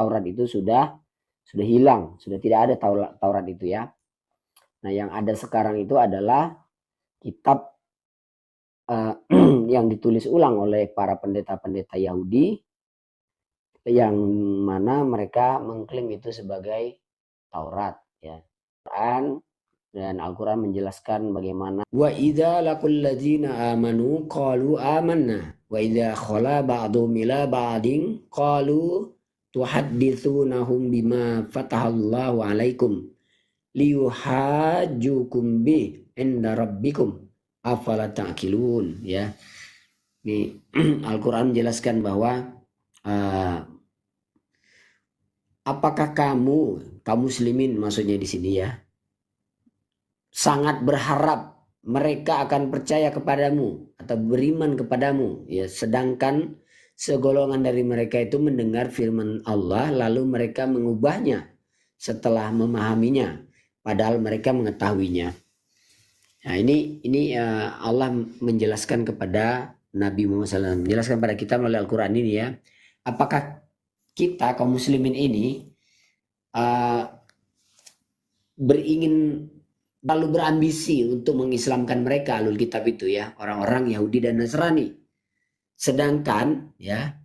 Taurat itu sudah hilang, sudah tidak ada Taurat itu ya. Nah, yang ada sekarang itu adalah kitab yang ditulis ulang oleh para pendeta-pendeta Yahudi, yang mana mereka mengklaim itu sebagai Taurat ya. Quran dan Al-Quran menjelaskan bagaimana wa idza laqul ladzina amanu qalu amanna wa idza khala ba'dhum ila ba'din qalu tuhadditsunahum bima fatahallahu alaikum liyuhajjukum bi inda rabbikum afala ta'qilun ya. Ini Al-Quran menjelaskan bahwa apakah kamu kaum muslimin maksudnya di sini ya, sangat berharap mereka akan percaya kepadamu atau beriman kepadamu ya, sedangkan segolongan dari mereka itu mendengar firman Allah lalu mereka mengubahnya setelah memahaminya padahal mereka mengetahuinya. Nah, ini Allah menjelaskan kepada Nabi Muhammad SAW, menjelaskan pada kita melalui Al-Quran ini ya, apakah kita kaum muslimin ini beringin lalu berambisi untuk mengislamkan mereka alul kitab itu ya, orang-orang Yahudi dan Nasrani, sedangkan ya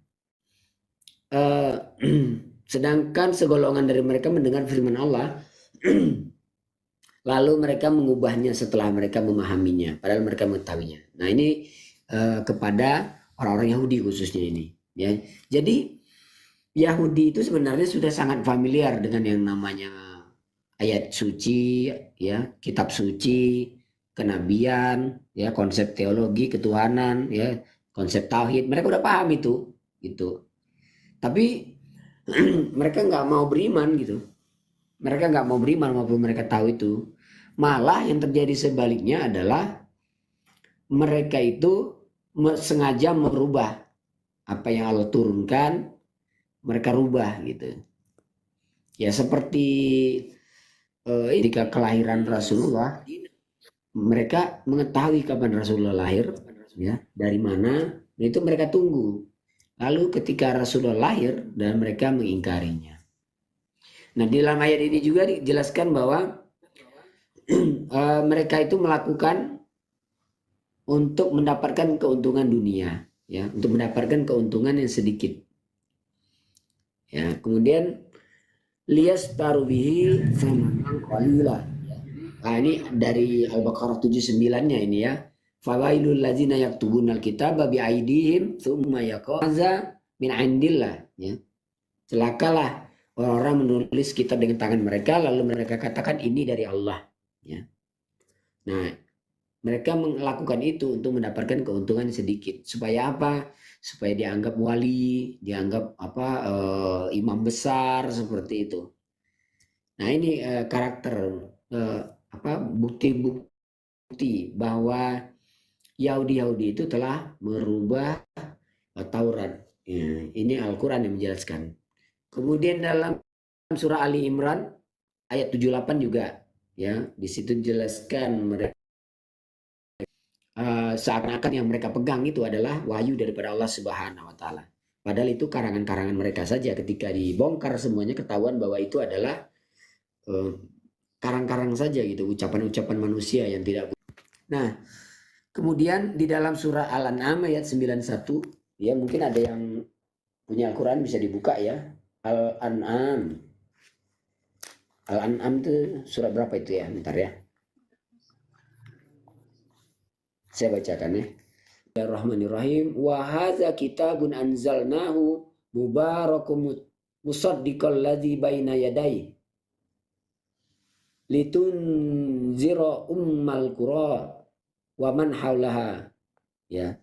sedangkan segolongan dari mereka mendengar firman Allah lalu mereka mengubahnya setelah mereka memahaminya padahal mereka mengetahuinya. Nah, ini kepada orang-orang Yahudi khususnya ini ya. Jadi Yahudi itu sebenarnya sudah sangat familiar dengan yang namanya ayat suci ya, kitab suci, kenabian ya, konsep teologi ketuhanan ya, konsep tauhid, mereka udah paham itu gitu. Tapi mereka nggak mau beriman gitu, mereka nggak mau beriman walaupun mereka tahu itu. Malah yang terjadi sebaliknya adalah mereka itu sengaja merubah apa yang Allah turunkan, mereka rubah gitu ya. Seperti ketika kelahiran Rasulullah, mereka mengetahui kapan Rasulullah lahir ya, dari mana, itu mereka tunggu. Lalu ketika Rasulullah lahir dan mereka mengingkarinya. Nah, di dalam ayat ini juga dijelaskan bahwa mereka itu melakukan untuk mendapatkan keuntungan dunia ya, untuk mendapatkan keuntungan yang sedikit ya. Kemudian lias tarubihi samanan qalila. Nah, ini dari Al-Baqarah 79-nya ini ya. Fawailul ladzina yaktubunal kitaba bi aidihim tsumma yaqaza min indillah ya. Celakalah orang-orang menulis kitab dengan tangan mereka lalu mereka katakan ini dari Allah ya. Nah, mereka melakukan itu untuk mendapatkan keuntungan sedikit. Supaya apa? Supaya dianggap wali, dianggap imam besar seperti itu. Nah, ini karakter bukti-bukti bahwa Yahudi itu telah merubah Taurat. Ya, ini Al-Quran yang menjelaskan. Kemudian dalam surah Ali Imran ayat 78 juga ya, di situ dijelaskan mereka seakan-akan yang mereka pegang itu adalah wahyu daripada Allah Subhanahu wa taala. Padahal itu karangan-karangan mereka saja. Ketika dibongkar semuanya ketahuan bahwa itu adalah karang-karang saja gitu, ucapan-ucapan manusia yang tidak. Nah, kemudian di dalam surah Al-An'am ayat 91 ya, mungkin ada yang punya Al-Quran bisa dibuka ya. Al-An'am itu surat berapa itu ya? Bentar ya, saya bacakan ya. Bismillahirrahmanirrahim. Wa hadza kitabun anzalnahu mubarakum musaddiqal ladzi baina yadayhi litunzira ummal qura wa man haulaha ya.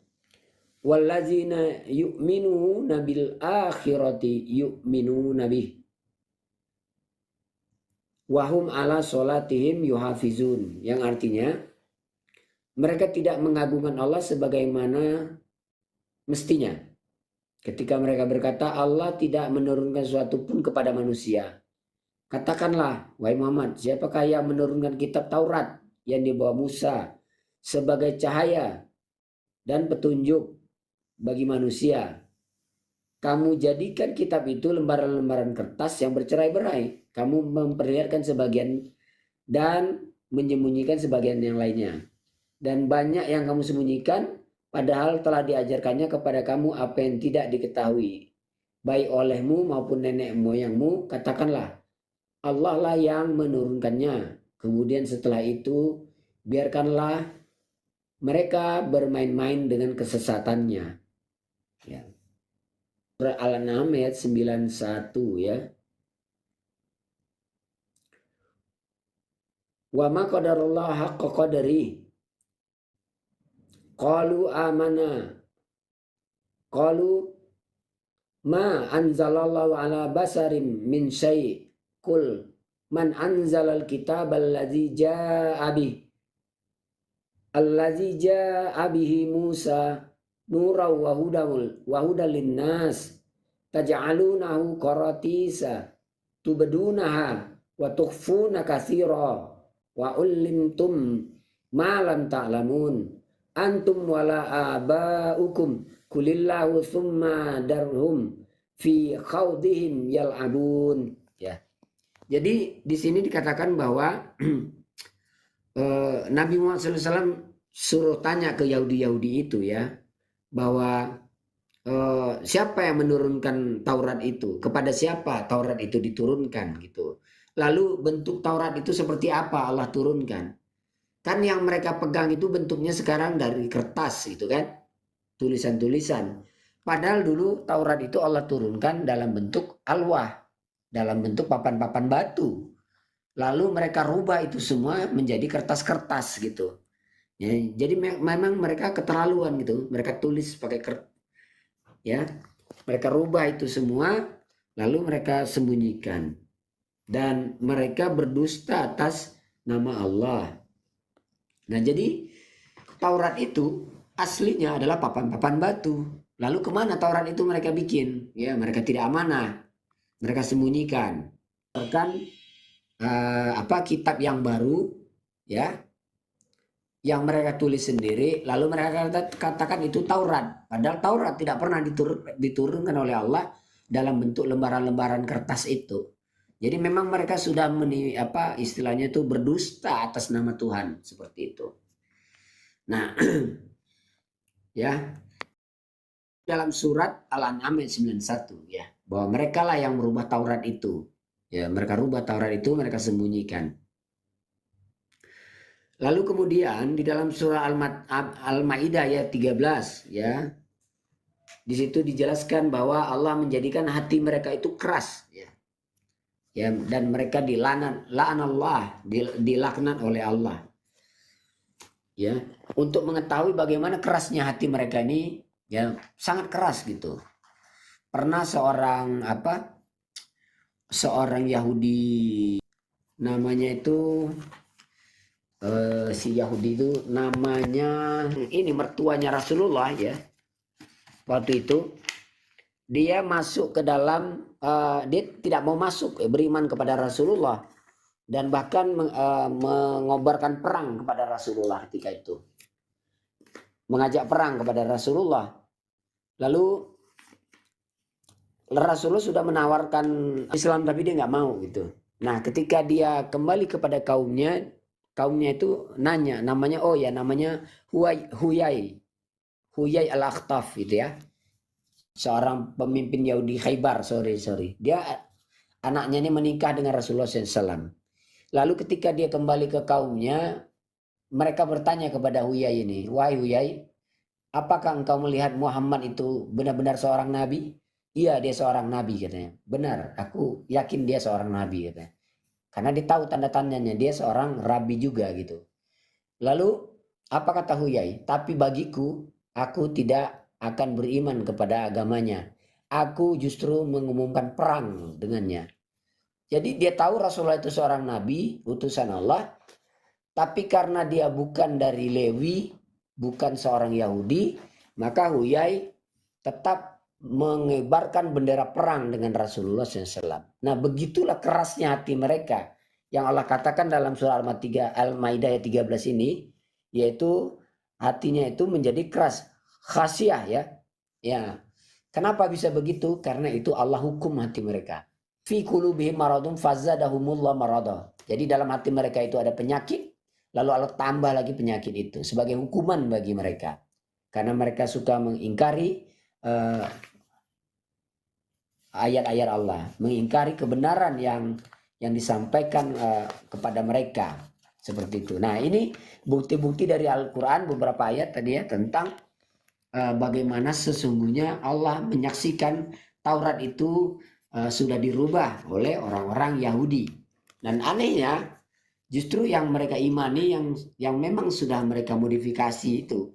Wallazina yu'minuna bil akhirati yu'minuna bih wa hum ala salatihim yuhafizun, yang artinya mereka tidak mengagungkan Allah sebagaimana mestinya ketika mereka berkata Allah tidak menurunkan sesuatu pun kepada manusia. Katakanlah, wahai Muhammad, siapakah yang menurunkan kitab Taurat yang dibawa Musa sebagai cahaya dan petunjuk bagi manusia? kamu jadikan kitab itu lembaran-lembaran kertas yang bercerai-berai. Kamu memperlihatkan sebagian dan menyembunyikan sebagian yang lainnya. Dan banyak yang kamu sembunyikan, padahal telah diajarkannya kepada kamu apa yang tidak diketahui. Baik olehmu maupun nenek moyangmu, katakanlah, Allah lah yang menurunkannya. Kemudian setelah itu, biarkanlah mereka bermain-main dengan kesesatannya. Ya. Surah Al-An'am ayat 91 ya. Wa ma qadarullah haqqa qadari. Qalu amana. Qalu ma anzalallahu ala basarin min syai' kul man anzalal kitab allazi jaa'a bihi Musa nuraw wa hudal linnas taj'alunahu qaratisa tubdunaha wa tukhfuna katsira wa ullimtum ma lam ta'lamun antum wala aba'ukum kulillahu thumma darhum fi khawdihim yal'abun. Ya. Jadi di sini dikatakan bahwa Nabi Muhammad SAW suruh tanya ke Yahudi-Yahudi itu ya, bahwa siapa yang menurunkan Taurat itu, kepada siapa Taurat itu diturunkan gitu. Lalu bentuk Taurat itu seperti apa Allah turunkan. Kan yang mereka pegang itu bentuknya sekarang dari kertas gitu kan, tulisan-tulisan. Padahal dulu Taurat itu Allah turunkan dalam bentuk alwah, dalam bentuk papan-papan batu. Lalu mereka rubah itu semua menjadi kertas-kertas gitu. Ya, jadi memang mereka keterlaluan gitu. Mereka tulis pakai kertas. Ya, mereka rubah itu semua, lalu mereka sembunyikan. Dan mereka berdusta atas nama Allah. Nah, jadi Taurat itu aslinya adalah papan-papan batu. Lalu kemana Taurat itu mereka bikin? Ya, mereka tidak amanah. Mereka sembunyikan. Bahkan kitab yang baru ya yang mereka tulis sendiri, lalu mereka katakan itu Taurat, padahal Taurat tidak pernah diturunkan oleh Allah dalam bentuk lembaran-lembaran kertas itu. Jadi memang mereka sudah istilahnya itu berdusta atas nama Tuhan seperti itu. Nah ya, dalam surat Al-An'am ayat 91 ya, bahwa mereka lah yang merubah Taurat itu. Ya, mereka rubah Taurat itu, mereka sembunyikan. Lalu kemudian di dalam surah Al-Maidah ayat 13 ya. Di situ dijelaskan bahwa Allah menjadikan hati mereka itu keras ya. Ya, dan mereka dilaknat oleh Allah. Ya, untuk mengetahui bagaimana kerasnya hati mereka ini ya, sangat keras gitu. Pernah seorang Yahudi, namanya itu si Yahudi itu namanya ini mertuanya Rasulullah ya. Waktu itu dia masuk ke dalam, dia tidak mau masuk beriman kepada Rasulullah dan bahkan mengobarkan perang kepada Rasulullah ketika itu, mengajak perang kepada Rasulullah. Lalu Rasulullah sudah menawarkan Islam tapi dia nggak mau gitu. Nah, ketika dia kembali kepada kaumnya itu nanya, namanya Huyai al-Akhtaf gitu ya. Seorang pemimpin Yahudi Khaybar, sorry. Dia anaknya ini menikah dengan Rasulullah SAW. Lalu ketika dia kembali ke kaumnya, mereka bertanya kepada Huyai ini, wahai Huyai, apakah engkau melihat Muhammad itu benar-benar seorang nabi? Iya, dia seorang nabi katanya. Benar, aku yakin dia seorang nabi katanya. Karena dia tahu tanda-tandanya, dia seorang rabi juga gitu. Lalu apa kata Huyai? Tapi bagiku, aku tidak akan beriman kepada agamanya. Aku justru mengumumkan perang dengannya. Jadi dia tahu Rasulullah itu seorang nabi, utusan Allah. Tapi karena dia bukan dari Lewi, bukan seorang Yahudi, maka Huyai tetap mengibarkan bendera perang dengan Rasulullah SAW. Nah, begitulah kerasnya hati mereka yang Allah katakan dalam surah Al-Maidah ayat 13 ini, yaitu hatinya itu menjadi keras, khasiah ya. Ya. Kenapa bisa begitu? Karena itu Allah hukum hati mereka. Fi qulubihim maradun fazadahumullah marada. Jadi dalam hati mereka itu ada penyakit, lalu Allah tambah lagi penyakit itu sebagai hukuman bagi mereka. Karena mereka suka mengingkari ayat-ayat Allah, mengingkari kebenaran yang disampaikan kepada mereka. Seperti itu. Nah, ini bukti-bukti dari Al-Quran, beberapa ayat tadi ya, tentang bagaimana sesungguhnya Allah menyaksikan Taurat itu sudah dirubah oleh orang-orang Yahudi. Dan anehnya justru yang mereka imani yang memang sudah mereka modifikasi itu